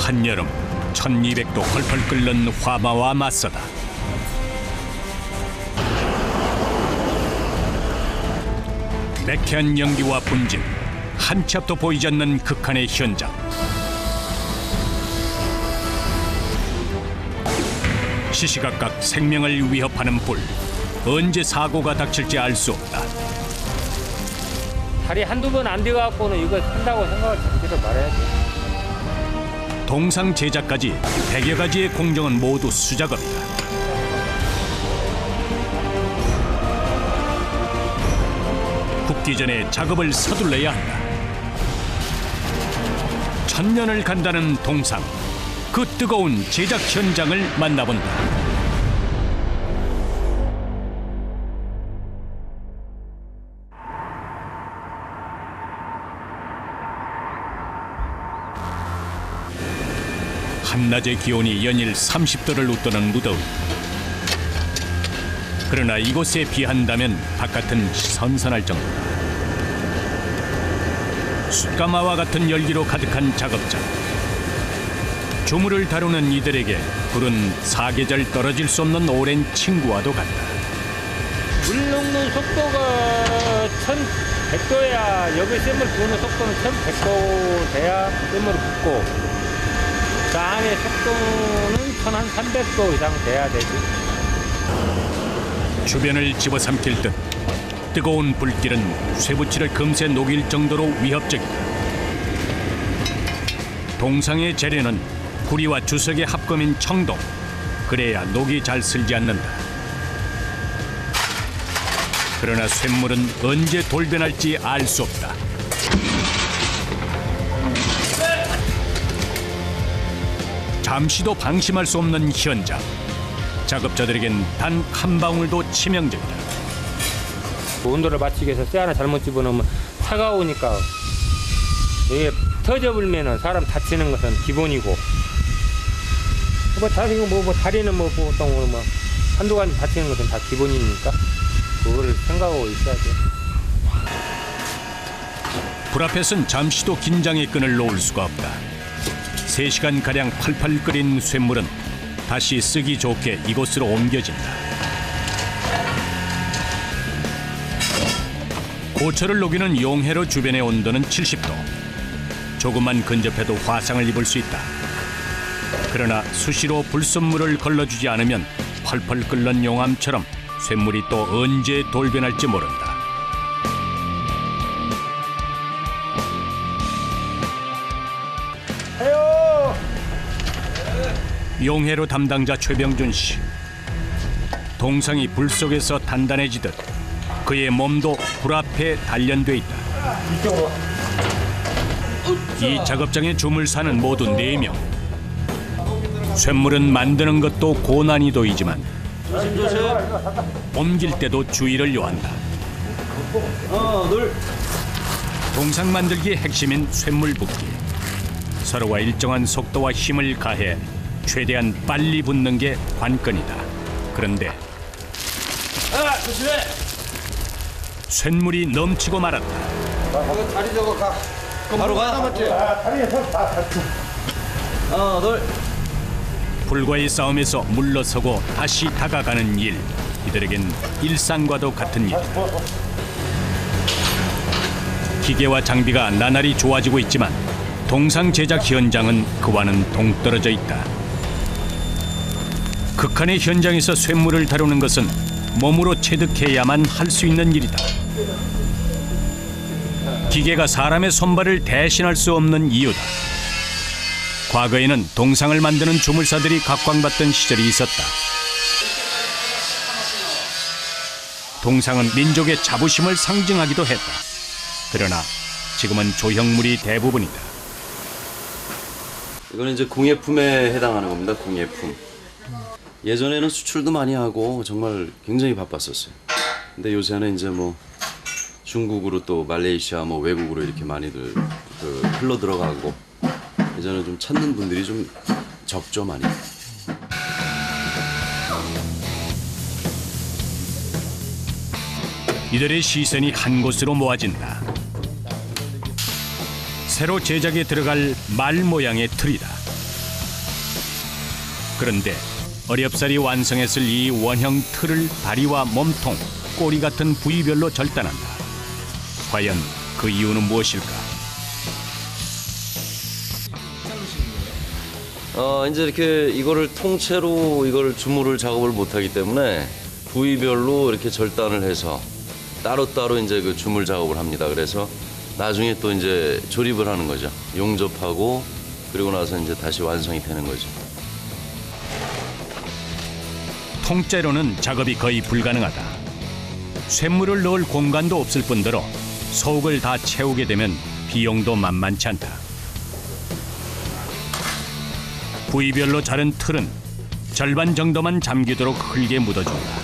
한여름 1200도 펄펄 끓는 화마와 맞서다 매캐한 연기와 분진, 한 치 앞도 보이지 않는 극한의 현장. 시시각각 생명을 위협하는 불. 언제 사고가 닥칠지 알 수 없다. 다리 한두 번 안 돼갖고는 이거 한다고 생각을 제대로 말해야지. 동상 제작까지 100여 가지의 공정은 모두 수작업이다. 굽기 전에 작업을 서둘러야 한다. 천년을 간다는 동상, 그 뜨거운 제작 현장을 만나본다. 한낮의 기온이 연일 30도를 웃도는 무더위. 그러나 이곳에 비한다면 바깥은 선선할 정도다. 숯가마와 같은 열기로 가득한 작업장. 조물을 다루는 이들에게 불은 사계절 떨어질 수 없는 오랜 친구와도 같다. 물 녹는 속도가 1100도야. 여기 샘을 부는 속도는 1100도 돼야 샘으로 붓고, 그 안에 속도는 1300도 이상 돼야 되지. 주변을 집어삼킬 듯 뜨거운 불길은 쇠붙이를 금세 녹일 정도로 위협적이다. 동상의 재료는 구리와 주석의 합금인 청동. 그래야 녹이 잘 슬지 않는다. 그러나 쇳물은 언제 돌변할지 알 수 없다. 잠시도 방심할 수 없는 현장. 작업자들에겐 단 한 방울도 치명적이다. 온도를 맞추기 위해서 쇠 하나 잘못 집어넣으면 차가우니까 이게 터져불면은 사람 다치는 것은 기본이고, 다리는 보통 한두 가지 다치는 것은 다 기본이니까 그거를 생각하고 있어야죠. 불 앞에선 잠시도 긴장의 끈을 놓을 수가 없다. 3시간가량 팔팔 끓인 쇳물은 다시 쓰기 좋게 이곳으로 옮겨진다. 고철을 녹이는 용해로 주변의 온도는 70도. 조금만 근접해도 화상을 입을 수 있다. 그러나 수시로 불순물을 걸러주지 않으면 펄펄 끓는 용암처럼 쇳물이 또 언제 돌변할지 모른다. 용해로 담당자 최병준 씨. 동상이 불 속에서 단단해지듯 그의 몸도 불 앞에 단련돼 있다. 이 작업장의 주물사는 모두 4명. 쇳물은 만드는 것도 고난이도이지만 옮길 때도 주의를 요한다. 동상 만들기의 핵심인 쇳물 붓기. 서로가 일정한 속도와 힘을 가해 최대한 빨리 붓는 게 관건이다. 그런데 조심해. 쇳물이 넘치고 말았다. 다리 저거 가. 바로 가. 다리에서 다 같이. 둘. 불과의 싸움에서 물러서고 다시 다가가는 일. 이들에겐 일상과도 같은 일이다. 기계와 장비가 나날이 좋아지고 있지만 동상 제작 현장은 그와는 동떨어져 있다. 극한의 현장에서 쇳물을 다루는 것은 몸으로 체득해야만 할 수 있는 일이다. 기계가 사람의 손발을 대신할 수 없는 이유다. 과거에는 동상을 만드는 주물사들이 각광받던 시절이 있었다. 동상은 민족의 자부심을 상징하기도 했다. 그러나 지금은 조형물이 대부분이다. 이거는 이제 공예품에 해당하는 겁니다. 공예품. 예전에는 수출도 많이 하고 정말 굉장히 바빴었어요. 근데 요새는 이제 뭐 중국으로 또 말레이시아 뭐 외국으로 이렇게 많이들 흘러 들어가고 예전에 좀 찾는 분들이 좀 적죠 많이. 이들의 시선이 한 곳으로 모아진다. 새로 제작에 들어갈 말 모양의 틀이다. 그런데 어렵사리 완성했을 이 원형 틀을 다리와 몸통, 꼬리 같은 부위별로 절단한다. 과연 그 이유는 무엇일까? 이제 이렇게 이거를 통째로 이걸 주물을 작업을 못하기 때문에 부위별로 이렇게 절단을 해서 따로따로 이제 그 주물 작업을 합니다. 그래서 나중에 또 이제 조립을 하는 거죠. 용접하고 그리고 나서 이제 다시 완성이 되는 거죠. 통째로는 작업이 거의 불가능하다. 쇳물을 넣을 공간도 없을 뿐더러 속을 다 채우게 되면 비용도 만만치 않다. 부위별로 자른 틀은 절반 정도만 잠기도록 흙에 묻어준다.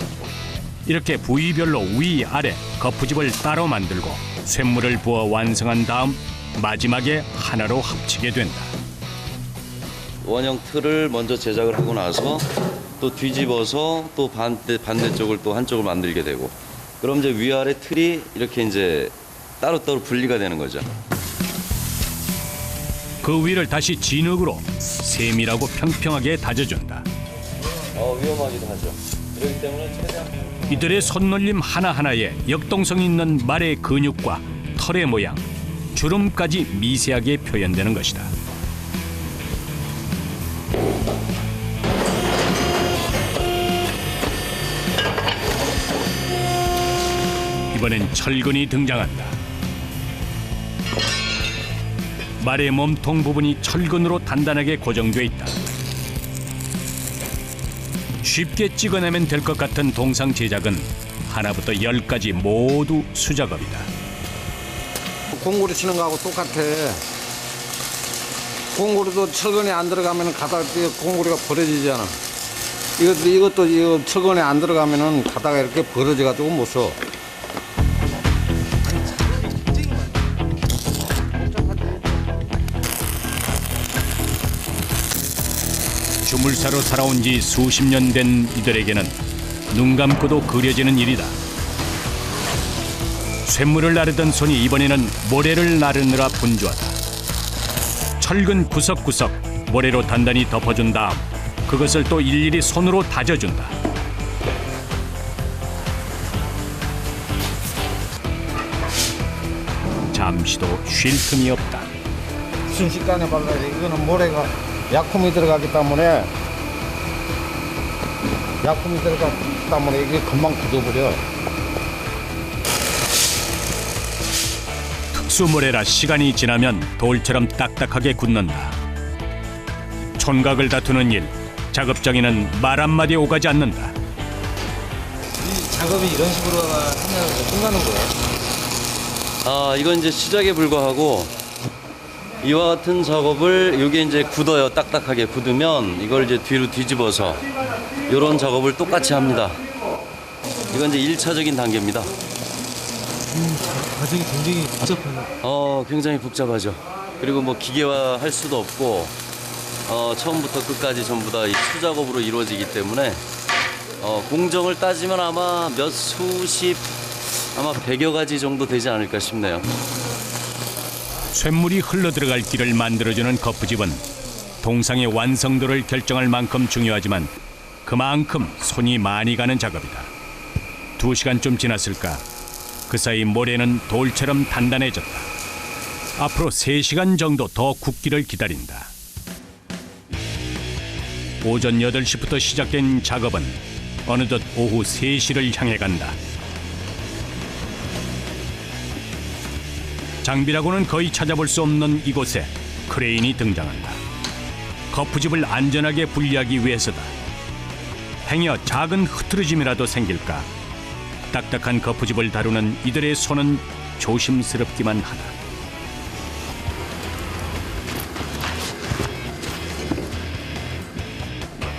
이렇게 부위별로 위, 아래, 거푸집을 따로 만들고 쇳물을 부어 완성한 다음 마지막에 하나로 합치게 된다. 원형 틀을 먼저 제작을 하고 나서 또 뒤집어서 또 반대쪽을 또 한쪽을 만들게 되고 그럼 이제 위아래 틀이 이렇게 이제 따로따로 분리가 되는 거죠. 그 위를 다시 진흙으로 세밀하고 평평하게 다져준다. 위험하기도 하죠. 그렇기 때문에 최대한 이들의 손놀림 하나하나에 역동성 있는 말의 근육과 털의 모양, 주름까지 미세하게 표현되는 것이다. 이번엔 철근이 등장한다. 말의 몸통 부분이 철근으로 단단하게 고정돼 있다. 쉽게 찍어내면 될 것 같은 동상 제작은 하나부터 10까지 모두 수작업이다. 공구리 치는 거하고 똑같아. 공구리도 철근에 안 들어가면 가다가 공구리가 벌어지잖아. 이것도 철근에 안 들어가면은 가다가 이렇게 벌어져가지고 못 써. 주물사로 살아온 지 수십 년 된 이들에게는 눈 감고도 그려지는 일이다. 쇳물을 나르던 손이 이번에는 모래를 나르느라 분주하다. 철근 구석구석 모래로 단단히 덮어준 다음 그것을 또 일일이 손으로 다져준다. 잠시도 쉴 틈이 없다. 순식간에 발라야 돼. 이거는 모래가 약품이 들어가기 때문에 이게 금방 굳어버려. 특수모래라 시간이 지나면 돌처럼 딱딱하게 굳는다. 촌각을 다투는 일, 작업장에는 말 한마디 오가지 않는다. 이 작업이 이런 식으로 하면 끝나는 거야? 이건 이제 시작에 불과하고 이와 같은 작업을 이게 이제 굳어요. 딱딱하게 굳으면 이걸 이제 뒤로 뒤집어서 이런 작업을 똑같이 합니다. 이건 이제 1차적인 단계입니다. 과정이 굉장히 복잡하네. 굉장히 복잡하죠. 그리고 뭐 기계화할 수도 없고 처음부터 끝까지 전부 다 이 수작업으로 이루어지기 때문에 공정을 따지면 아마 아마 100여 가지 정도 되지 않을까 싶네요. 쇳물이 흘러들어갈 길을 만들어주는 거푸집은 동상의 완성도를 결정할 만큼 중요하지만 그만큼 손이 많이 가는 작업이다. 2시간쯤 지났을까? 그 사이 모래는 돌처럼 단단해졌다. 앞으로 3시간 정도 더 굳기를 기다린다. 오전 8시부터 시작된 작업은 어느덧 오후 3시를 향해 간다. 장비라고는 거의 찾아볼 수 없는 이곳에 크레인이 등장한다. 거푸집을 안전하게 분리하기 위해서다. 행여 작은 흐트러짐이라도 생길까 딱딱한 거푸집을 다루는 이들의 손은 조심스럽기만 하다.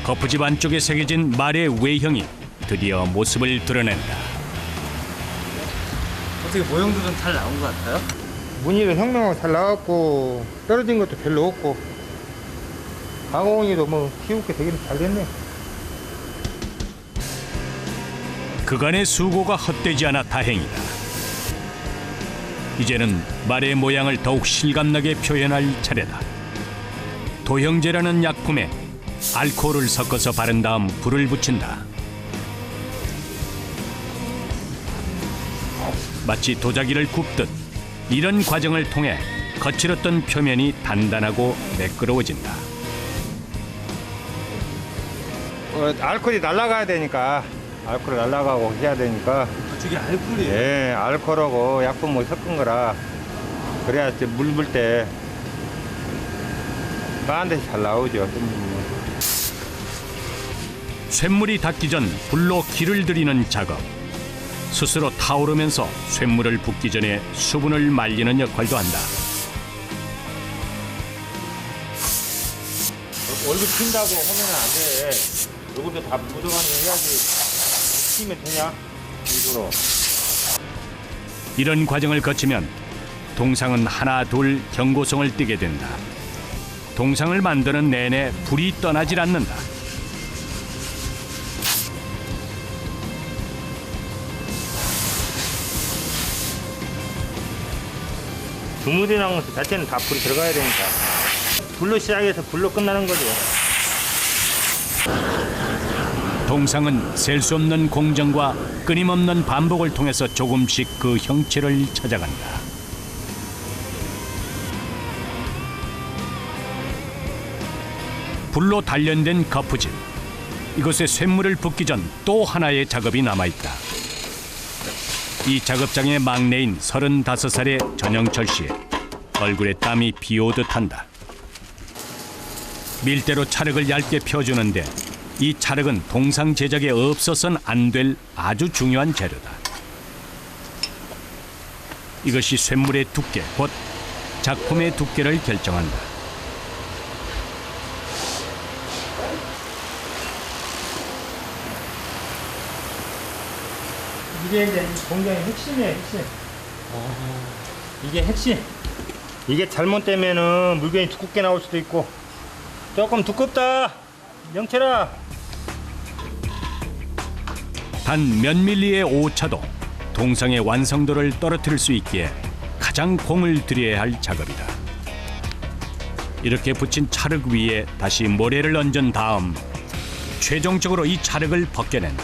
거푸집 안쪽에 새겨진 말의 외형이 드디어 모습을 드러낸다. 어떻게 모형들은 잘 나온 것 같아요? 무늬도 형명하고 잘 나왔고 떨어진 것도 별로 없고 강호원이도 뭐 키우게 되기는 잘 됐네. 그간의 수고가 헛되지 않아 다행이다. 이제는 말의 모양을 더욱 실감나게 표현할 차례다. 도형제라는 약품에 알코올을 섞어서 바른 다음 불을 붙인다. 마치 도자기를 굽듯 이런 과정을 통해 거칠었던 표면이 단단하고 매끄러워진다. 알코올이 날아가야 되니까 알코올이 날아가고 해야 되니까 저게 알코올이에요? 예, 알코올하고 약품을 섞은 거라 그래야 물 불 때 반드시 잘 나오죠. 쇳물이 닿기 전 불로 기를 들이는 작업. 스스로 타오르면서 쇳물을 붓기 전에 수분을 말리는 역할도 한다. 얼굴 핀다고 하면 안 돼. 얼굴도 다 묻어가면서 해야지. 피면 되냐? 일부러. 이런 과정을 거치면 동상은 하나 둘 경고성을 띠게 된다. 동상을 만드는 내내 불이 떠나질 않는다. 두무디나무 자체는 다 불이 들어가야 되니까. 불로 시작해서 불로 끝나는 거죠. 동상은 셀 수 없는 공정과 끊임없는 반복을 통해서 조금씩 그 형체를 찾아간다. 불로 단련된 거푸집. 이곳에 쇳물을 붓기 전 또 하나의 작업이 남아있다. 이 작업장의 막내인 35살의 전영철 씨. 얼굴에 땀이 비오듯 한다. 밀대로 찰흙을 얇게 펴주는데 이 찰흙은 동상 제작에 없어서는 안 될 아주 중요한 재료다. 이것이 쇳물의 두께, 곧 작품의 두께를 결정한다. 이게 이제 공장의 핵심이에요, 핵심. 이게 핵심. 이게 잘못되면은 물건이 두껍게 나올 수도 있고. 조금 두껍다. 영철아. 단 몇 밀리의 오차도 동상의 완성도를 떨어뜨릴 수 있기에 가장 공을 들여야 할 작업이다. 이렇게 붙인 찰흙 위에 다시 모래를 얹은 다음 최종적으로 이 찰흙을 벗겨낸다.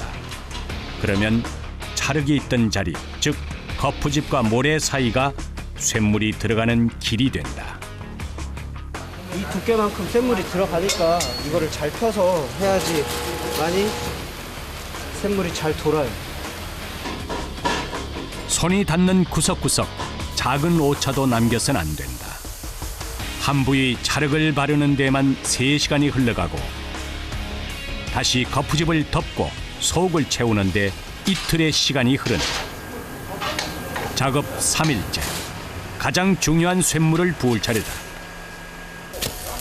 그러면 찰흙이 있던 자리, 즉 거푸집과 모래 사이가 쇳물이 들어가는 길이 된다. 이 두께만큼 쇳물이 들어가니까 이거를 잘 펴서 해야지 많이 쇳물이 잘 돌아요. 손이 닿는 구석구석 작은 오차도 남겨서는 안 된다. 한 부위 찰흙을 바르는 데만 3시간이 흘러가고 다시 거푸집을 덮고 속을 채우는데 이틀의 시간이 흐른다. 작업 3일째. 가장 중요한 쇳물을 부을 차례다.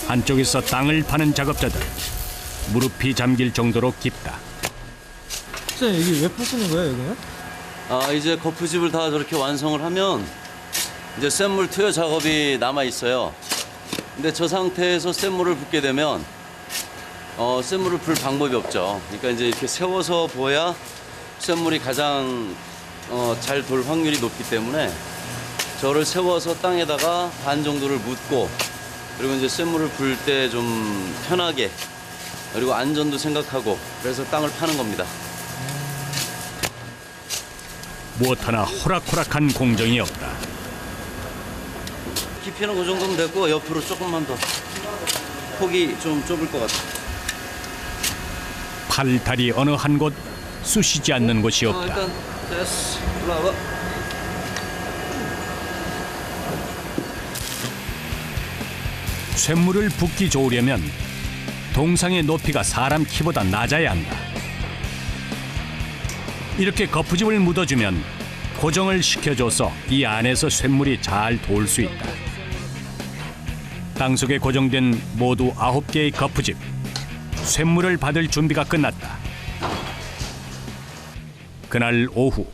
안쪽에서 땅을 파는 작업자들. 무릎이 잠길 정도로 깊다. 선생님 여기 왜 파시는 거예요 여기는? 이제 거푸집을 다 저렇게 완성을 하면 이제 쇳물 투여 작업이 남아 있어요. 근데 저 상태에서 쇳물을 붓게 되면 쇳물을 불 방법이 없죠. 그러니까 이제 이렇게 세워서 부어야 쇳물이 가장 잘 돌 확률이 높기 때문에 저를 세워서 땅에다가 반 정도를 묻고 그리고 이제 쇳물을 불 때 좀 편하게 그리고 안전도 생각하고 그래서 땅을 파는 겁니다. 무엇 하나 호락호락한 공정이 없다. 깊이는 그 정도면 되고 옆으로 조금만 더 폭이 좀 좁을 것 같아요. 팔, 다리 어느 한 곳 쑤시지 않는 곳이 없다. 일단 됐어. 올라와. 쇳물을 붓기 좋으려면 동상의 높이가 사람 키보다 낮아야 한다. 이렇게 거푸집을 묻어주면 고정을 시켜줘서 이 안에서 쇳물이 잘 돌 수 있다. 땅속에 고정된 모두 9개의 거푸집. 쇳물을 받을 준비가 끝났다. 그날 오후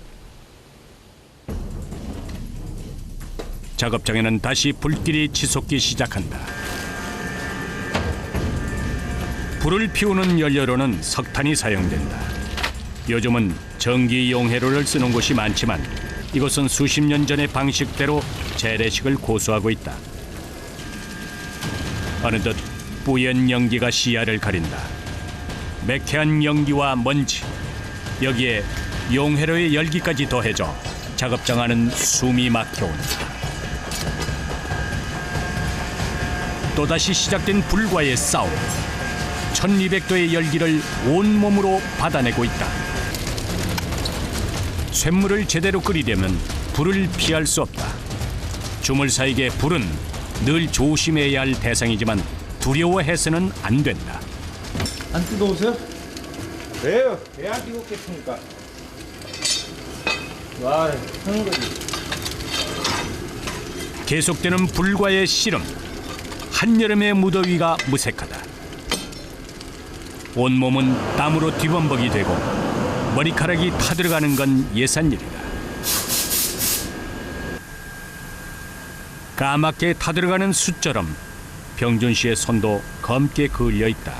작업장에는 다시 불길이 치솟기 시작한다. 불을 피우는 연료로는 석탄이 사용된다. 요즘은 전기 용해로를 쓰는 곳이 많지만 이곳은 수십 년 전의 방식대로 재래식을 고수하고 있다. 어느덧 뿌연 연기가 시야를 가린다. 매캐한 연기와 먼지, 여기에 용해로의 열기까지 더해져 작업장 안은 숨이 막혀온다. 또다시 시작된 불과의 싸움. 1200도의 열기를 온몸으로 받아내고 있다. 쇳물을 제대로 끓이려면 불을 피할 수 없다. 주물사에게 불은 늘 조심해야 할 대상이지만 두려워해서는 안 된다. 안 뜨거우세요? 왜요? 왜 안 뜨겁겠습니까? 와, 하는 거지. 계속되는 불과의 씨름. 한여름의 무더위가 무색하다. 온몸은 땀으로 뒤범벅이 되고 머리카락이 타들어가는 건 예산일이다. 까맣게 타들어가는 숯처럼 병준 씨의 손도 검게 그을려 있다.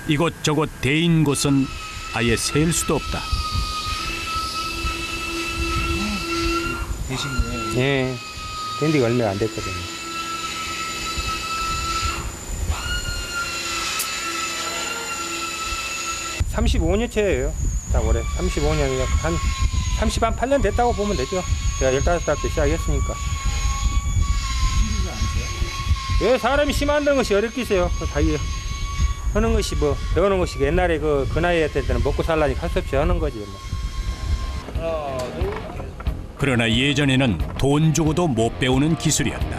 이곳저곳 데인 곳은 아예 셀 수도 없다. 되시네. 예, 된 지가 얼마 안 됐거든요. (35년째예요) 딱 올해 35년 한 38년 됐다고 보면 되죠. 제가 15살 때 시작했으니까. 왜 사람이 심한다는 것이 어렵겠어요. 그 자기 하는 것이 뭐 배우는 것이 옛날에 그 나이에 때는 먹고 살라니까 할 수 없이 하는 거지 뭐. 그러나 예전에는 돈 주고도 못 배우는 기술이었다.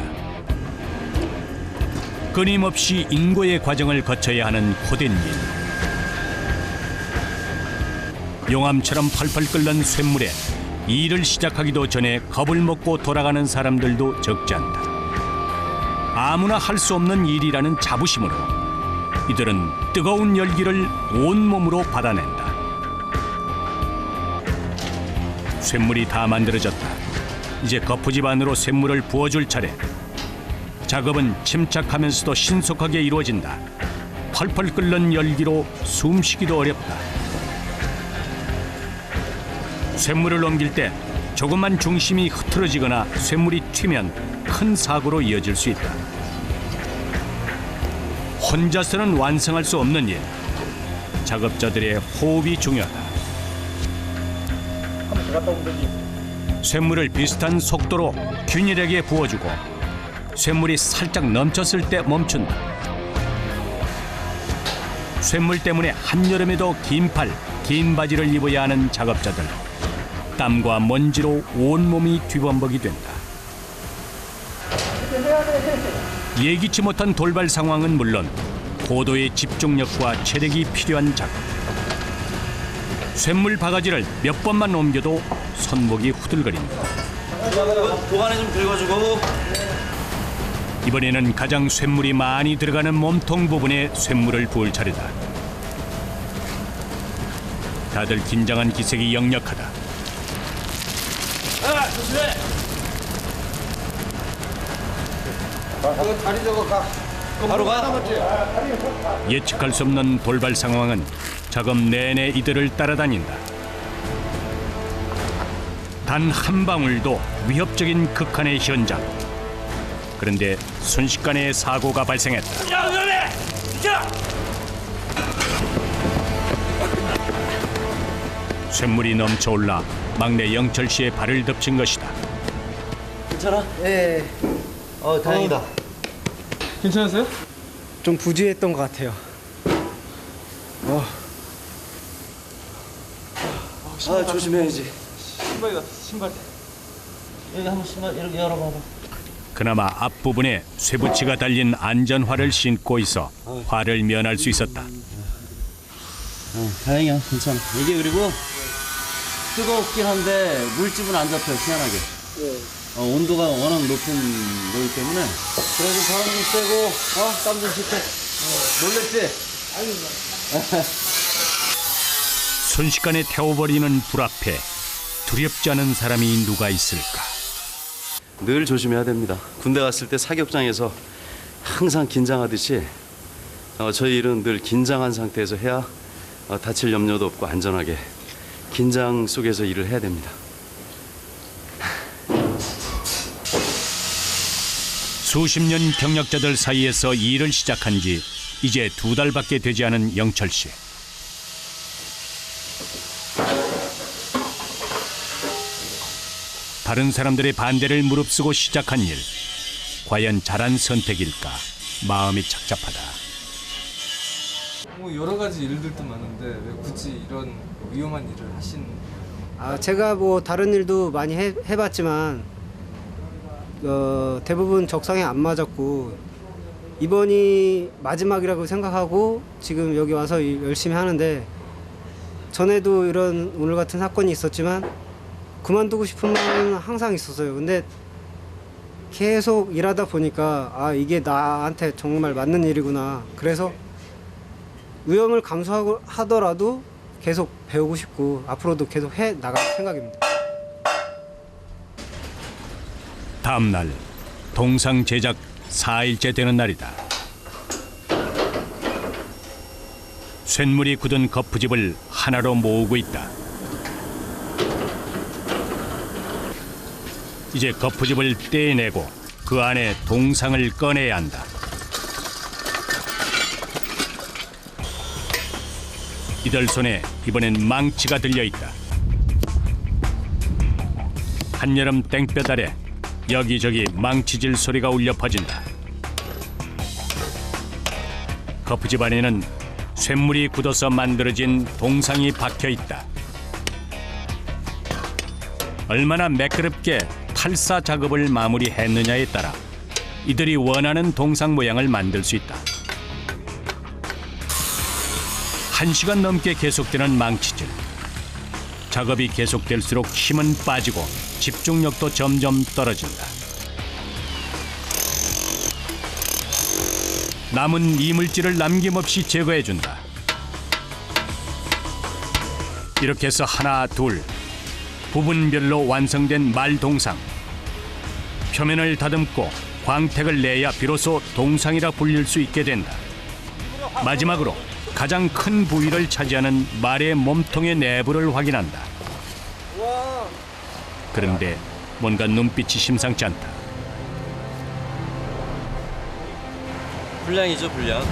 끊임없이 인고의 과정을 거쳐야 하는 고된 일. 용암처럼 펄펄 끓는 쇳물에 일을 시작하기도 전에 겁을 먹고 돌아가는 사람들도 적지 않다. 아무나 할 수 없는 일이라는 자부심으로 이들은 뜨거운 열기를 온몸으로 받아낸다. 쇳물이 다 만들어졌다. 이제 거푸집 안으로 쇳물을 부어줄 차례. 작업은 침착하면서도 신속하게 이루어진다. 펄펄 끓는 열기로 숨쉬기도 어렵다. 쇳물을 옮길 때 조금만 중심이 흐트러지거나 쇳물이 튀면 큰 사고로 이어질 수 있다. 혼자서는 완성할 수 없는 일. 작업자들의 호흡이 중요하다. 쇳물을 비슷한 속도로 균일하게 부어주고 쇳물이 살짝 넘쳤을 때 멈춘다. 쇳물 때문에 한여름에도 긴 팔, 긴 바지를 입어야 하는 작업자들. 땀과 먼지로 온몸이 뒤범벅이 된다. 예기치 못한 돌발 상황은 물론 고도의 집중력과 체력이 필요한 작업. 쇳물 바가지를 몇 번만 옮겨도 손목이 후들거린다. 도관에 좀 긁어주고. 이번에는 가장 쇳물이 많이 들어가는 몸통 부분에 쇳물을 부을 차례다. 다들 긴장한 기색이 역력하다. 다리 저거 가. 바로 가. 예측할 수 없는 돌발 상황은 작업 내내 이들을 따라다닌다. 단 한 방울도 위협적인 극한의 현장. 그런데 순식간에 사고가 발생했다. 쇳물이 넘쳐올라 막내 영철 씨의 발을 덮친 것이다. 괜찮아? 예. 다행이다. 괜찮으세요? 좀 부지했던 것 같아요. 아, 조심해야지. 신발이다, 신발. 여기 한번 신발 이렇게 열어봐봐. 그나마 앞부분에 쇠붙이가 달린 안전화를 신고 있어 화를 면할 수 있었다. 다행이야, 괜찮아. 이게 그리고 뜨겁긴 한데 물집은 안 잡혀요, 희한하게. 온도가 워낙 높은 거기 때문에. 그래도 바람 좀 쐬고, 땀 좀 씻고. 놀랬지? 순식간에 태워버리는 불 앞에 두렵지 않은 사람이 누가 있을까? 늘 조심해야 됩니다. 군대 갔을 때 사격장에서 항상 긴장하듯이 저희 일은 늘 긴장한 상태에서 해야 다칠 염려도 없고 안전하게 긴장 속에서 일을 해야 됩니다. 수십 년 경력자들 사이에서 일을 시작한 지 이제 2달밖에 되지 않은 영철 씨. 다른 사람들의 반대를 무릅쓰고 시작한 일. 과연 잘한 선택일까? 마음이 착잡하다. 뭐 여러 가지 일들도 많은데 왜 굳이 이런 위험한 일을 하신? 제가 뭐 다른 일도 많이 해봤지만 대부분 적성에 안 맞았고 이번이 마지막이라고 생각하고 지금 여기 와서 열심히 하는데 전에도 이런 오늘 같은 사건이 있었지만 그만두고 싶은 마음은 항상 있었어요. 근데 계속 일하다 보니까 이게 나한테 정말 맞는 일이구나. 그래서 위험을 감수하더라도 계속 배우고 싶고 앞으로도 계속 해 나갈 생각입니다. 다음 날 동상 제작 4일째 되는 날이다. 쇳물이 굳은 거푸집을 하나로 모으고 있다. 이제 거푸집을 떼내고 그 안에 동상을 꺼내야 한다. 이들 손에 이번엔 망치가 들려있다. 한여름 땡볕 아래 여기저기 망치질 소리가 울려 퍼진다. 거푸집 안에는 쇳물이 굳어서 만들어진 동상이 박혀있다. 얼마나 매끄럽게 탈사 작업을 마무리했느냐에 따라 이들이 원하는 동상 모양을 만들 수 있다. 1시간 넘게 계속되는 망치질. 작업이 계속될수록 힘은 빠지고 집중력도 점점 떨어진다. 남은 이물질을 남김없이 제거해준다. 이렇게 해서 하나, 둘 부분별로 완성된 말동상. 표면을 다듬고 광택을 내야 비로소 동상이라 불릴 수 있게 된다. 마지막으로 가장 큰 부위를 차지하는 말의 몸통의 내부를 확인한다. 그런데 뭔가 눈빛이 심상치 않다. 불량이죠, 불량.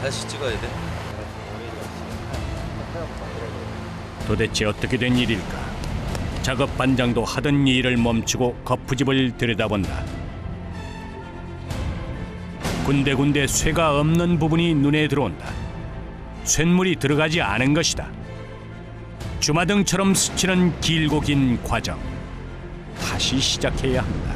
다시 찍어야 돼. 도대체 어떻게 된 일일까? 작업 반장도 하던 일을 멈추고 거푸집을 들여다본다. 군데군데 쇠가 없는 부분이 눈에 들어온다. 쇳물이 들어가지 않은 것이다. 주마등처럼 스치는 길고 긴 과정. 다시 시작해야 한다.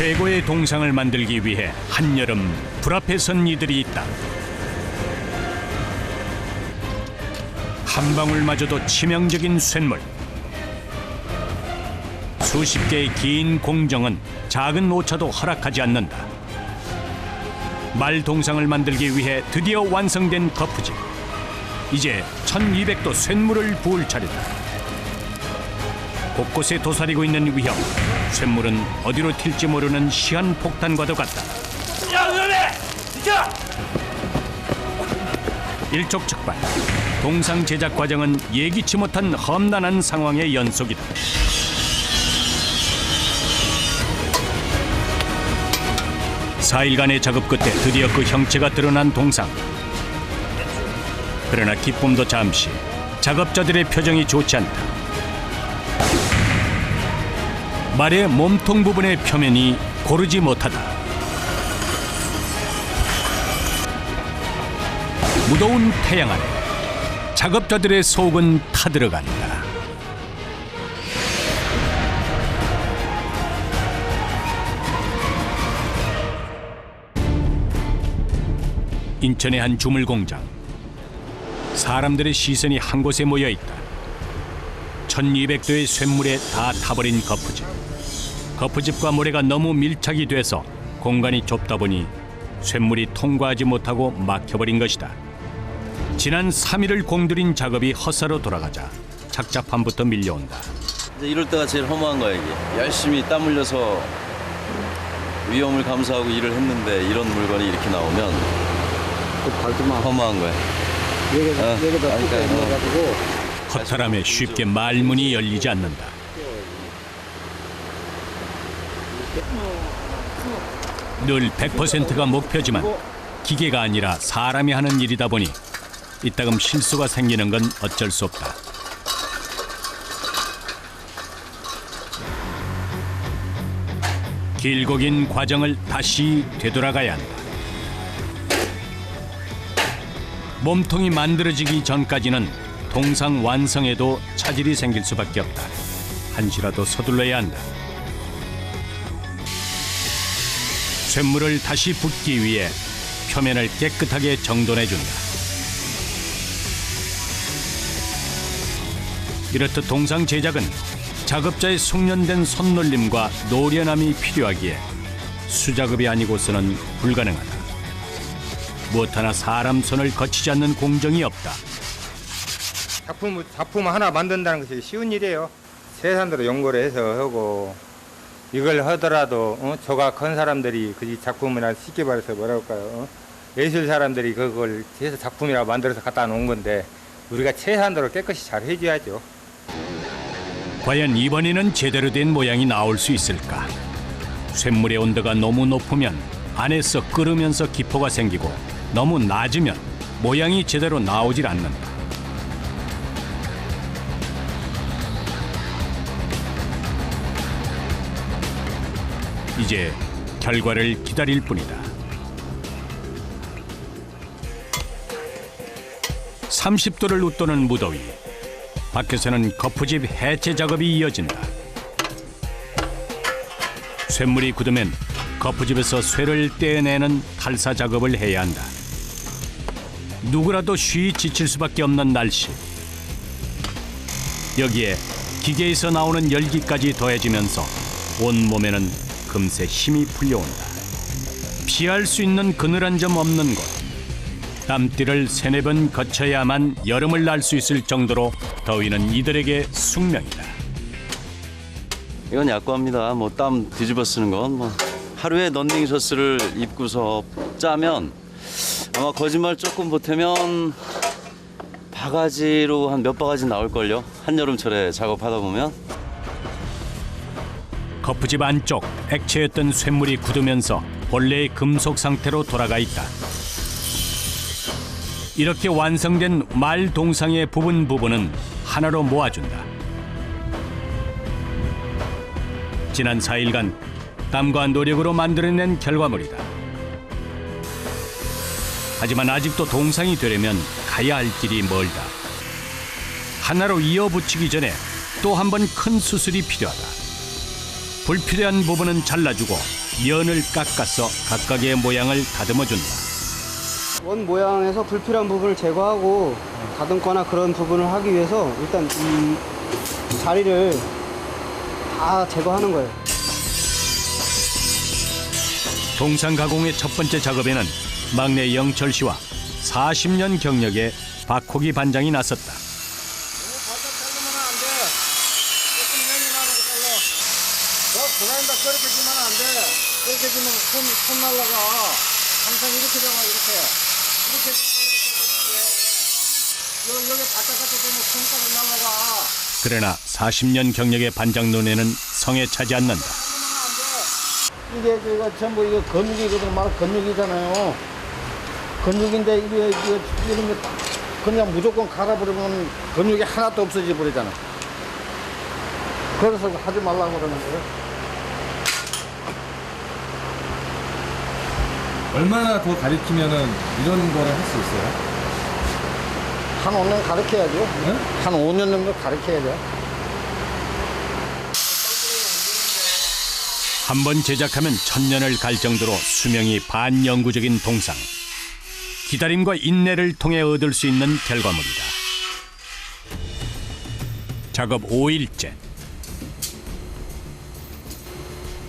최고의 동상을 만들기 위해 한여름 불 앞에 선 이들이 있다. 한 방울마저도 치명적인 쇳물. 수십 개의 긴 공정은 작은 오차도 허락하지 않는다. 말 동상을 만들기 위해 드디어 완성된 거푸집. 이제 1200도 쇳물을 부을 차례다. 곳곳에 도사리고 있는 위협. 쇳물은 어디로 튈지 모르는 시한폭탄과도 같다. 일촉즉발. 동상 제작 과정은 예기치 못한 험난한 상황의 연속이다. 4일간의 작업 끝에 드디어 그 형체가 드러난 동상. 그러나 기쁨도 잠시. 작업자들의 표정이 좋지 않다. 말의 몸통 부분의 표면이 고르지 못하다. 무더운 태양 아래 작업자들의 속은 타들어간다. 인천의 한 주물 공장. 사람들의 시선이 한 곳에 모여 있다. 1200도의 쇳물에 다 타버린 거푸집. 거푸집과 모래가 너무 밀착이 돼서 공간이 좁다 보니 쇳물이 통과하지 못하고 막혀버린 것이다. 지난 3일을 공들인 작업이 헛사로 돌아가자 착잡함부터 밀려온다. 이제 이럴 때가 제일 허무한 거야 이게. 열심히 땀 흘려서 위험을 감수하고 일을 했는데 이런 물건이 이렇게 나오면 허무한 거야. 여기다 그러니까, 해가지고 허탈함에 쉽게 말문이 열리지 않는다. 늘 100%가 목표지만 기계가 아니라 사람이 하는 일이다 보니 이따금 실수가 생기는 건 어쩔 수 없다. 길고 긴 과정을 다시 되돌아가야 한다. 몸통이 만들어지기 전까지는 동상 완성에도 차질이 생길 수밖에 없다. 한시라도 서둘러야 한다. 쇳물을 다시 붓기 위해 표면을 깨끗하게 정돈해준다. 이렇듯 동상 제작은 작업자의 숙련된 손놀림과 노련함이 필요하기에 수작업이 아니고서는 불가능하다. 무엇 하나 사람 손을 거치지 않는 공정이 없다. 작품 하나 만든다는 것이 쉬운 일이에요. 세산으로 연구를 해서 하고 이걸 하더라도 조각 큰 사람들이 그 작품이나 쉽게 말해서 뭐라 할까요? 예술 사람들이 그걸 해서 작품이라 만들어서 갖다 놓은 건데 우리가 최소한으로 깨끗이 잘 해줘야죠. 과연 이번에는 제대로 된 모양이 나올 수 있을까? 쇳물의 온도가 너무 높으면 안에서 끓으면서 기포가 생기고 너무 낮으면 모양이 제대로 나오질 않는다. 이제 결과를 기다릴 뿐이다. 30도를 웃도는 무더위. 밖에서는 거푸집 해체 작업이 이어진다. 쇳물이 굳으면 거푸집에서 쇠를 떼내는 탈사 작업을 해야 한다. 누구라도 쉬이 지칠 수밖에 없는 날씨. 여기에 기계에서 나오는 열기까지 더해지면서 온몸에는 금세 힘이 풀려온다. 피할 수 있는 그늘 한 점 없는 곳. 땀띠를 3-4번 거쳐야만 여름을 날 수 있을 정도로 더위는 이들에게 숙명이다. 이건 약과입니다. 뭐 땀 뒤집어 쓰는 건 뭐 하루에 런닝셔츠를 입고서 짜면 아마 거짓말 조금 보태면 바가지로 한 몇 바가지 나올걸요. 한여름철에 작업하다 보면. 거푸집 안쪽 액체였던 쇳물이 굳으면서 본래의 금속 상태로 돌아가 있다. 이렇게 완성된 말 동상의 부분은 하나로 모아준다. 지난 4일간 땀과 노력으로 만들어낸 결과물이다. 하지만 아직도 동상이 되려면 가야 할 길이 멀다. 하나로 이어붙이기 전에 또 한 번 큰 수술이 필요하다. 불필요한 부분은 잘라주고 면을 깎아서 각각의 모양을 다듬어준다. 원 모양에서 불필요한 부분을 제거하고 다듬거나 그런 부분을 하기 위해서 일단 이 자리를 다 제거하는 거예요. 동상 가공의 첫 번째 작업에는 막내 영철 씨와 40년 경력의 박호기 반장이 나섰다. 그라인더 그렇게 주면 안 돼. 그렇게 주면 손 날라가. 항상 이렇게 잡아 이렇게. 여기 바짝같이 되면 손가락 날라가. 그러나 40년 경력의 반장 눈에는 성에 차지 않는다. 이게 전부 이거 건육이거든. 말 건육이잖아요. 건육인데 이거 이런 거 그냥 무조건 갈아버리면 건육이 하나도 없어져 버리잖아. 그래서 하지 말라고 그러는 거예요. 얼마나 더 가리키면은 이런 거를 할 수 있어요? 한 5년 가르쳐야죠. 네? 한 5년 정도 가르쳐야죠. 한 번 제작하면 천년을 갈 정도로 수명이 반영구적인 동상. 기다림과 인내를 통해 얻을 수 있는 결과물이다. 작업 5일째.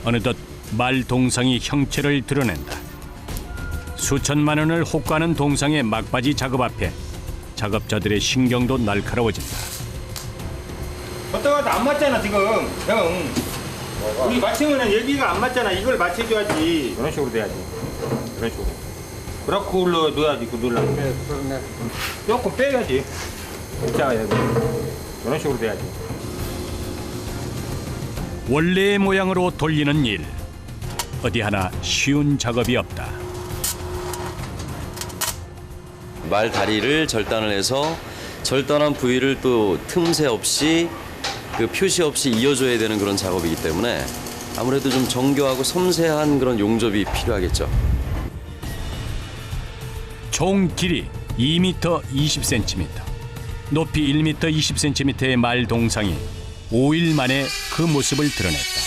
어느덧 말 동상이 형체를 드러낸다. 수천만 원을 호가하는 동상의 막바지 작업 앞에 작업자들의 신경도 날카로워진다. 어떠가도 안 맞잖아 지금 형. 우리 맞추면은 여기가 안 맞잖아. 이걸 맞춰줘야지. 이런 식으로 돼야지. 이런 식으로. 그렇고 올려 넣어야지. 그 눌러면. 네, 그러네. 조금 빼야지. 짜야지. 이런 식으로 돼야지. 원래의 모양으로 돌리는 일. 어디 하나 쉬운 작업이 없다. 말 다리를 절단을 해서 절단한 부위를 또 틈새 없이 그 표시 없이 이어줘야 되는 그런 작업이기 때문에 아무래도 좀 정교하고 섬세한 그런 용접이 필요하겠죠. 총 길이 2m 20cm, 높이 1m 20cm의 말 동상이 5일 만에 그 모습을 드러냈다.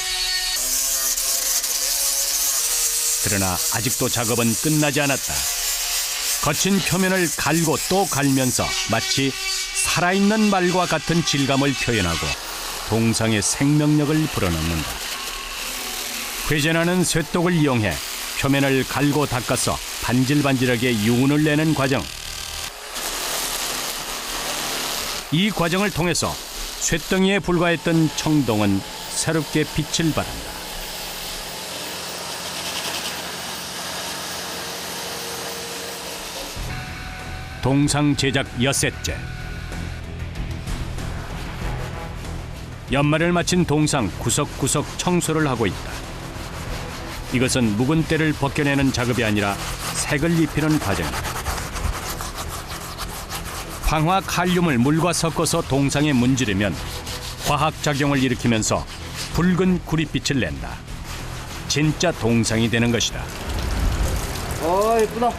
그러나 아직도 작업은 끝나지 않았다. 거친 표면을 갈고 또 갈면서 마치 살아있는 말과 같은 질감을 표현하고 동상의 생명력을 불어넣는다. 회전하는 쇠독을 이용해 표면을 갈고 닦아서 반질반질하게 유운을 내는 과정. 이 과정을 통해서 쇠덩이에 불과했던 청동은 새롭게 빛을 발한다. 동상 제작 엿새째. 연말을 마친 동상 구석구석 청소를 하고 있다. 이것은 묵은 때를 벗겨내는 작업이 아니라 색을 입히는 과정이다. 황화 칼륨을 물과 섞어서 동상에 문지르면 화학작용을 일으키면서 붉은 구릿빛을 낸다. 진짜 동상이 되는 것이다. 예쁘다.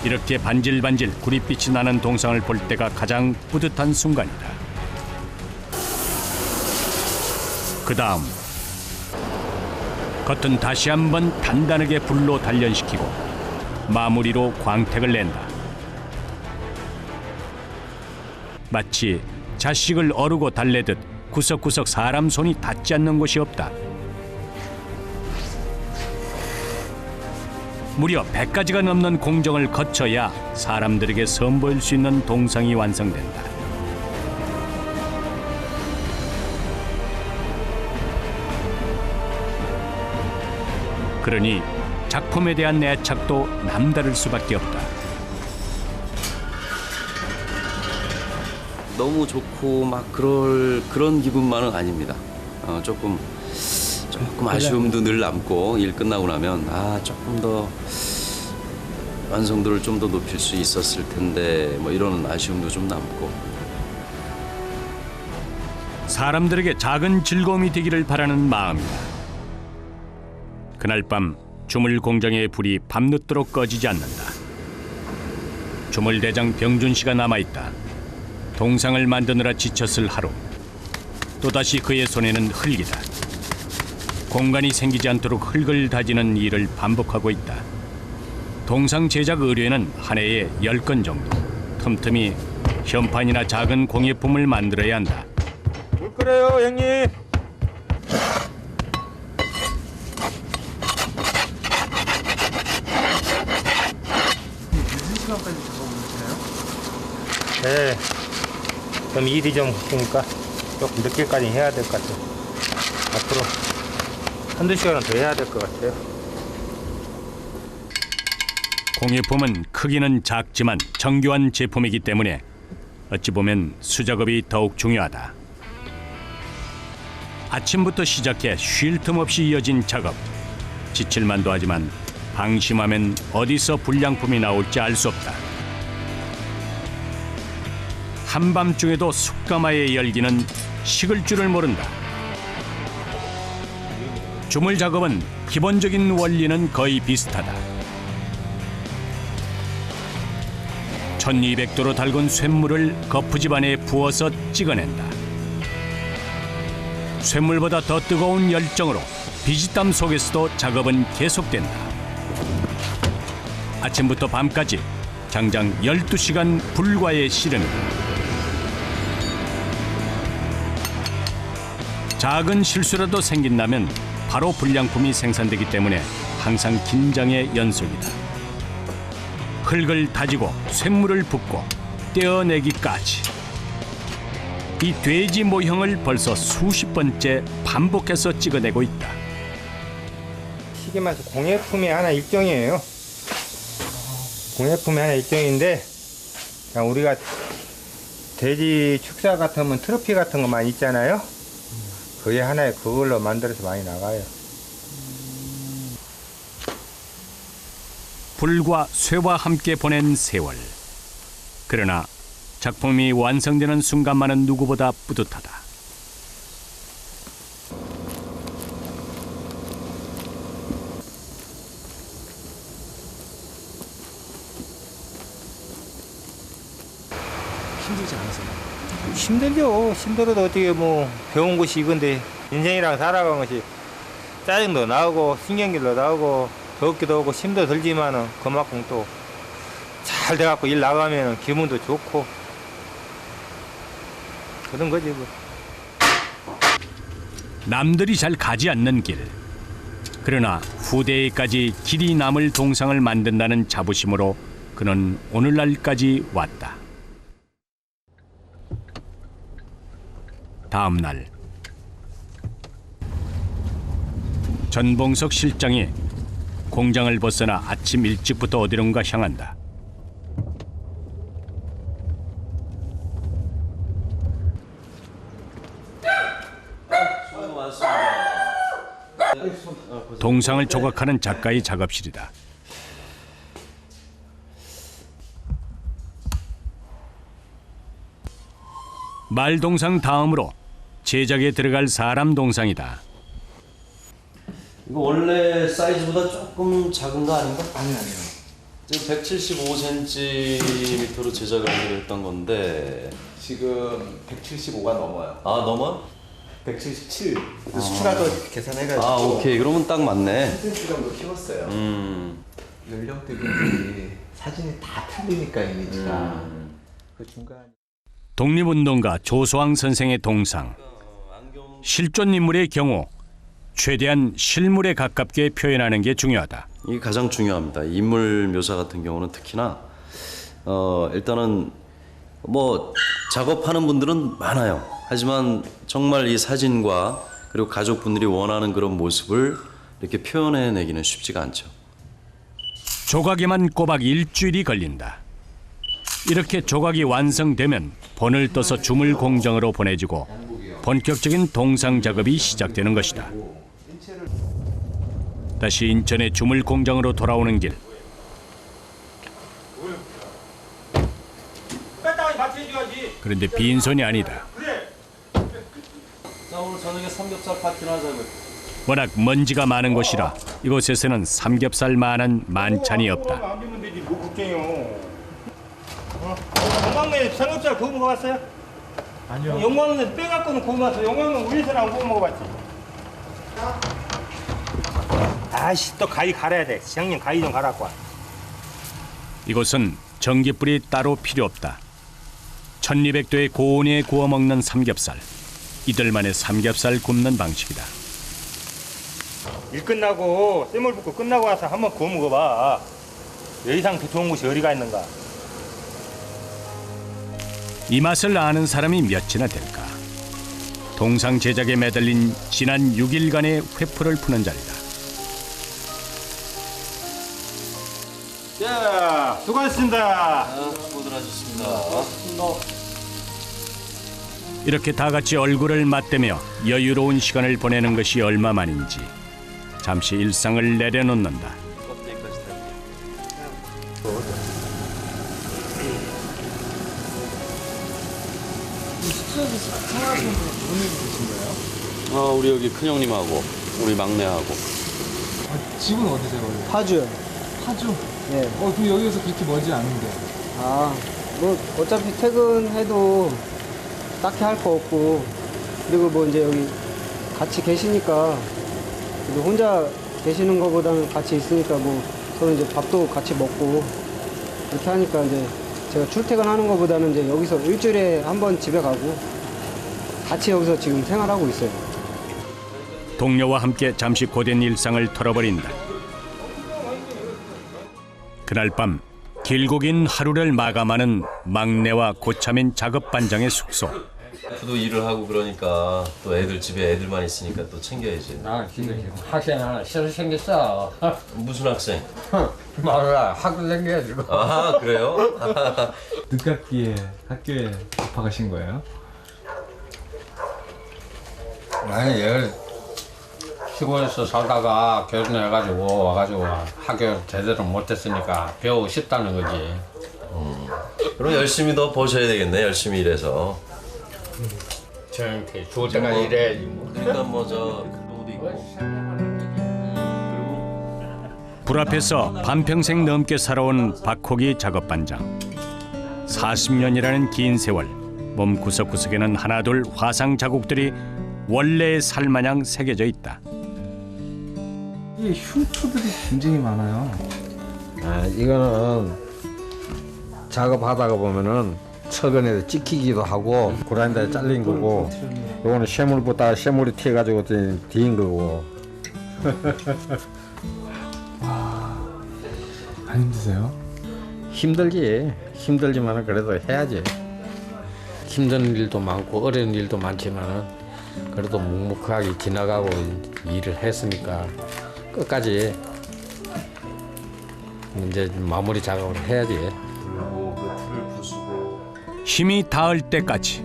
이렇게 반질반질 구릿빛이 나는 동상을 볼 때가 가장 뿌듯한 순간이다. 그 다음 겉은 다시 한번 단단하게 불로 단련시키고 마무리로 광택을 낸다. 마치 자식을 어루고 달래듯 구석구석 사람 손이 닿지 않는 곳이 없다. 무려 100가지가 넘는 공정을 거쳐야 사람들에게 선보일 수 있는 동상이 완성된다. 그러니 작품에 대한 애착도 남다를 수밖에 없다. 너무 좋고 막 그런 기분만은 아닙니다. 조금 아쉬움도 늘 남고 일 끝나고 나면 조금 더 완성도를 좀 더 높일 수 있었을 텐데 뭐 이런 아쉬움도 좀 남고. 사람들에게 작은 즐거움이 되기를 바라는 마음이다. 그날 밤 주물 공장의 불이 밤늦도록 꺼지지 않는다. 주물 대장 병준 씨가 남아있다. 동상을 만드느라 지쳤을 하루. 또다시 그의 손에는 흙이다. 공간이 생기지 않도록 흙을 다지는 일을 반복하고 있다. 동상 제작 의뢰는 한 해에 10건 정도. 틈틈이 현판이나 작은 공예품을 만들어야 한다. 물 끓여요 형님. 네. 그럼 일이 좀 있으니까 조금 늦게까지 해야 될 것 같아요. 앞으로 한두 시간은 더 해야 될 것 같아요. 공예품은 크기는 작지만 정교한 제품이기 때문에 어찌 보면 수작업이 더욱 중요하다. 아침부터 시작해 쉴 틈 없이 이어진 작업. 지칠만도 하지만 방심하면 어디서 불량품이 나올지 알 수 없다. 한밤중에도 숯가마의 열기는 식을 줄을 모른다. 주물 작업은 기본적인 원리는 거의 비슷하다. 1200도로 달군 쇳물을 거푸집 안에 부어서 찍어낸다. 쇳물보다 더 뜨거운 열정으로 비지땀 속에서도 작업은 계속된다. 아침부터 밤까지 장장 12시간 불과의 씨름이다. 작은 실수라도 생긴다면 바로 불량품이 생산되기 때문에 항상 긴장의 연속이다. 흙을 다지고 쇳물을 붓고 떼어내기까지. 이 돼지 모형을 벌써 수십 번째 반복해서 찍어내고 있다. 시계맛은 공예품의 하나 일종이에요. 공예품의 하나 일종인데 그냥 우리가 돼지 축사 같으면 트로피 같은 것만 있잖아요. 그게 하나의 그걸로 만들어서 많이 나가요. 불과 쇠와 함께 보낸 세월. 그러나 작품이 완성되는 순간만은 누구보다 뿌듯하다. 힘들지 않으세요? 힘들죠. 힘들어도 어떻게 뭐 배운 곳이 이건데 인생이랑 살아가는 것이 짜증도 나오고 신경질도 나오고 덥기도 하고 힘도 들지만은 그만큼 또 잘 돼갖고 일 나가면 기분도 좋고 그런 거지 뭐. 남들이 잘 가지 않는 길. 그러나 후대에까지 길이 남을 동상을 만든다는 자부심으로 그는 오늘날까지 왔다. 다음 날 전봉석 실장이 공장을 벗어나 아침 일찍부터 어디론가 향한다. 동상을 조각하는 작가의 작업실이다. 말동상 다음으로 제작에 들어갈 사람 동상이다. 이거 원래 사이즈보다 조금 작은 거 아닌가? 아니요. 지금 175cm로 제작을 하기로 했던 건데 지금 175가 넘어요. 아 넘어? 177. 수출하도 계산해가지고. 아 오케이 그러면 딱 맞네. 10cm 정도 키웠어요. 연령대 분들이 사진이 다 틀리니까 이미지가. 그 중간. 독립운동가 조소왕 선생의 동상. 실존 인물의 경우 최대한 실물에 가깝게 표현하는 게 중요하다. 이게 가장 중요합니다. 인물 묘사 같은 경우는 특히나 일단은 뭐 작업하는 분들은 많아요. 하지만 정말 이 사진과 그리고 가족분들이 원하는 그런 모습을 이렇게 표현해내기는 쉽지가 않죠. 조각에만 꼬박 일주일이 걸린다. 이렇게 조각이 완성되면 본을 떠서 주물 공장으로 보내지고 본격적인 동상 작업이 시작되는 것이다. 다시 인천의 주물 공장으로 돌아오는 길. 그런데 빈손이 아니다. 자 오늘 저녁에 삼겹살 파티를 하자고요. 워낙 먼지가 많은 곳이라 이곳에서는 삼겹살만한 만찬이 없다. 안 주면 되지 뭐 걱정이요. 영광면 삼겹살 구워 먹어봤어요? 아니요. 영광면 빼갖고는 구워 먹었어. 영광면 위에서는 안 구워 먹어봤지. 아씨 또 가위 갈아야 돼. 시장님 가위 좀 갈아갖고 와. 이곳은 전기불이 따로 필요 없다. 1200도의 고온에 구워 먹는 삼겹살. 이들만의 삼겹살 굽는 방식이다. 일 끝나고 쇠물 붓고 끝나고 와서 한번 구워 먹어봐. 여기상 더 좋은 곳이 어디가 있는가. 이 맛을 아는 사람이 몇이나 될까. 동상 제작에 매달린 지난 6일간의 회포를 푸는 자리다. 자, 수고하셨습니다. 모두 하셨습니다. 이렇게 다 같이 얼굴을 맞대며 여유로운 시간을 보내는 것이 얼마만인지 잠시 일상을 내려놓는다. 우리 여기 큰형님하고 우리 막내하고. 집은 어디세요? 원래? 파주요. 파주? 네. 그럼 여기서 그렇게 멀지 않은데. 아, 뭐 어차피 퇴근해도 딱히 할 거 없고, 그리고 뭐 이제 여기 같이 계시니까 그래도 혼자 계시는 거보다는 같이 있으니까 뭐 서로 이제 밥도 같이 먹고 이렇게 하니까 이제 제가 출퇴근하는 거보다는 이제 여기서 일주일에 한 번 집에 가고 같이 여기서 지금 생활하고 있어요. 동료와 함께 잠시 고된 일상을 털어버린다. 그날 밤 길고 긴 하루를 마감하는 막내와 고참인 작업 반장의 숙소. 도 일을 하고 그러니까 또 애들 집에 애들만 있으니까 또 챙겨야지. 나 지금 학생 하나 새로 생겼어. 무슨 학생? 몰라, 학교 생겨가지고. 아 그래요? 늦깎이에 학교에 입학하신 거예요? 아니, 여기 시골에서 살다가 결혼해가지고 와가지고 학교 제대로 못했으니까 배우고 싶다는 거지. 그럼 열심히 더 버셔야 되겠네. 열심히 일해서. 저한테 좋을 때까지 일해야지 뭐. 그러니까 뭐저 옷도 입고. 불 앞에서 반평생 넘게 살아온 박호기 작업 반장. 40년이라는 긴 세월, 몸 구석구석에는 하나둘 화상 자국들이 원래의 살마냥 새겨져 있다. 이게 흉터들이 굉장히 많아요. 아, 이거는 작업하다가 보면은 철근에도 찍히기도 하고 고라니다에 잘린 거고, 이거는 쇠물 붙다가 쇠물이 튀어가지고 뒤인 거고. 안 힘드세요? 힘들지만은 그래도 해야지. 힘든 일도 많고 어려운 일도 많지만은 그래도 묵묵하게 지나가고 일을 했으니까 끝까지 이제 마무리 작업을 해야지. 힘이 닿을 때까지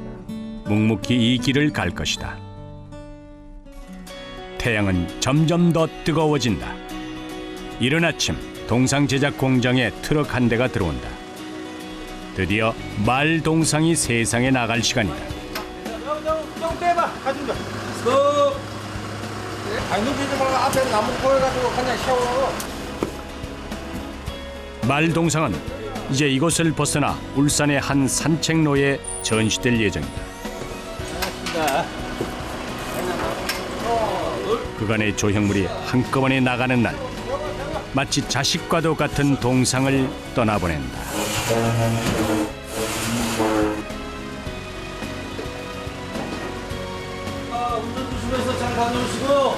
묵묵히 이 길을 갈 것이다. 태양은 점점 더 뜨거워진다. 이른 아침 동상 제작 공장에 트럭 한 대가 들어온다. 드디어 말 동상이 세상에 나갈 시간이다. 좀 빼봐, 가진 거. 아니, 눈치지 말고 앞에 나무 보여가지고 그냥 세워. 말 동상은 이제 이곳을 벗어나 울산의 한 산책로에 전시될 예정이다. 그간의 조형물이 한꺼번에 나가는 날, 마치 자식과도 같은 동상을 떠나보낸다. 운전 조심해서 잘 다녀오시고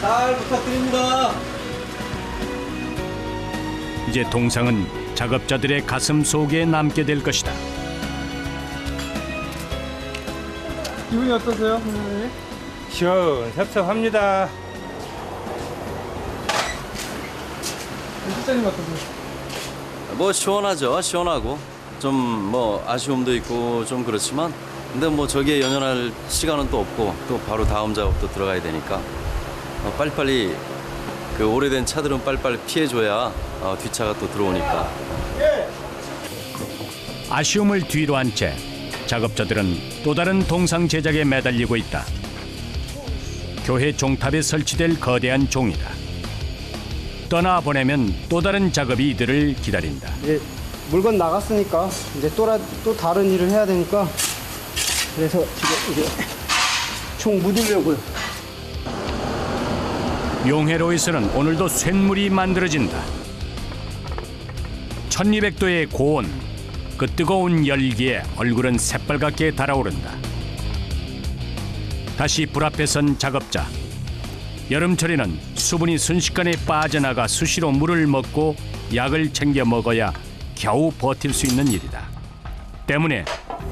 잘 부탁드립니다. 이제 동상은 작업자들의 가슴 속에 남게 될 것이다. 기분이 어떠세요, 선생님? 시원섭섭합니다. 실장님 어떠세요? 뭐 시원하죠. 시원하고 좀 뭐 아쉬움도 있고 좀 그렇지만, 근데 뭐 저기에 연연할 시간은 또 없고 또 바로 다음 작업도 들어가야 되니까 빨리빨리 그 오래된 차들은 빨리빨리 피해줘야 뒷차가 또 들어오니까. 아쉬움을 뒤로 한 채 작업자들은 또 다른 동상 제작에 매달리고 있다. 교회 종탑에 설치될 거대한 종이다. 떠나보내면 또 다른 작업이 이들을 기다린다. 이제 물건 나갔으니까 이제 또 다른 일을 해야 되니까, 그래서 지금 이제 총 묻으려고요. 용해로에서는 오늘도 쇳물이 만들어진다. 1200도의 고온, 그 뜨거운 열기에 얼굴은 새빨갛게 달아오른다. 다시 불 앞에 선 작업자. 여름철에는 수분이 순식간에 빠져나가 수시로 물을 먹고 약을 챙겨 먹어야 겨우 버틸 수 있는 일이다. 때문에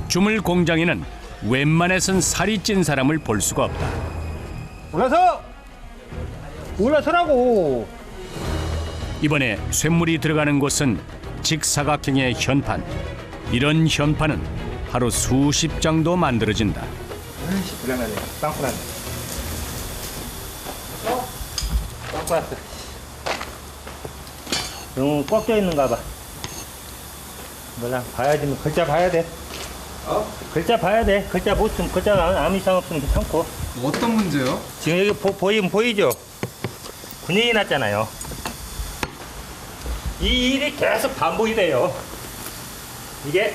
주물 공장에는 웬만해선 살이 찐 사람을 볼 수가 없다. 올라서라고. 이번에 쇳물이 들어가는 곳은 직사각형의 현판. 이런 현판은 하루 수십 장도 만들어진다. 아이씨, 불안하네. 빵꾸 났네. 빵꾸 났어. 너무 꽉 껴 있는가 봐. 몰라, 봐야지. 뭐 글자 봐야 돼. 글자 봐야 돼. 글자 못 쓰면 글자가 아무 이상 없으면 괜찮고. 어떤 문제요? 지금 여기 보이죠? 군인이 났잖아요. 이 일이 계속 반복이 돼요. 이게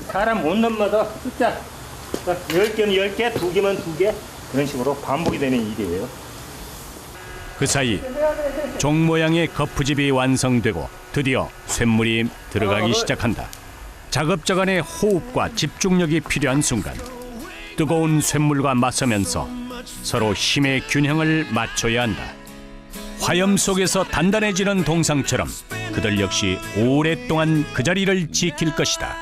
사람 온도마다 숫자 10개면 10개, 2개면 2개 그런 식으로 반복이 되는 일이에요. 그 사이 종 모양의 거푸집이 완성되고 드디어 쇳물이 들어가기 시작한다. 작업자간의 호흡과 집중력이 필요한 순간 뜨거운 쇳물과 맞서면서 서로 힘의 균형을 맞춰야 한다. 화염 속에서 단단해지는 동상처럼 그들 역시 오랫동안 그 자리를 지킬 것이다.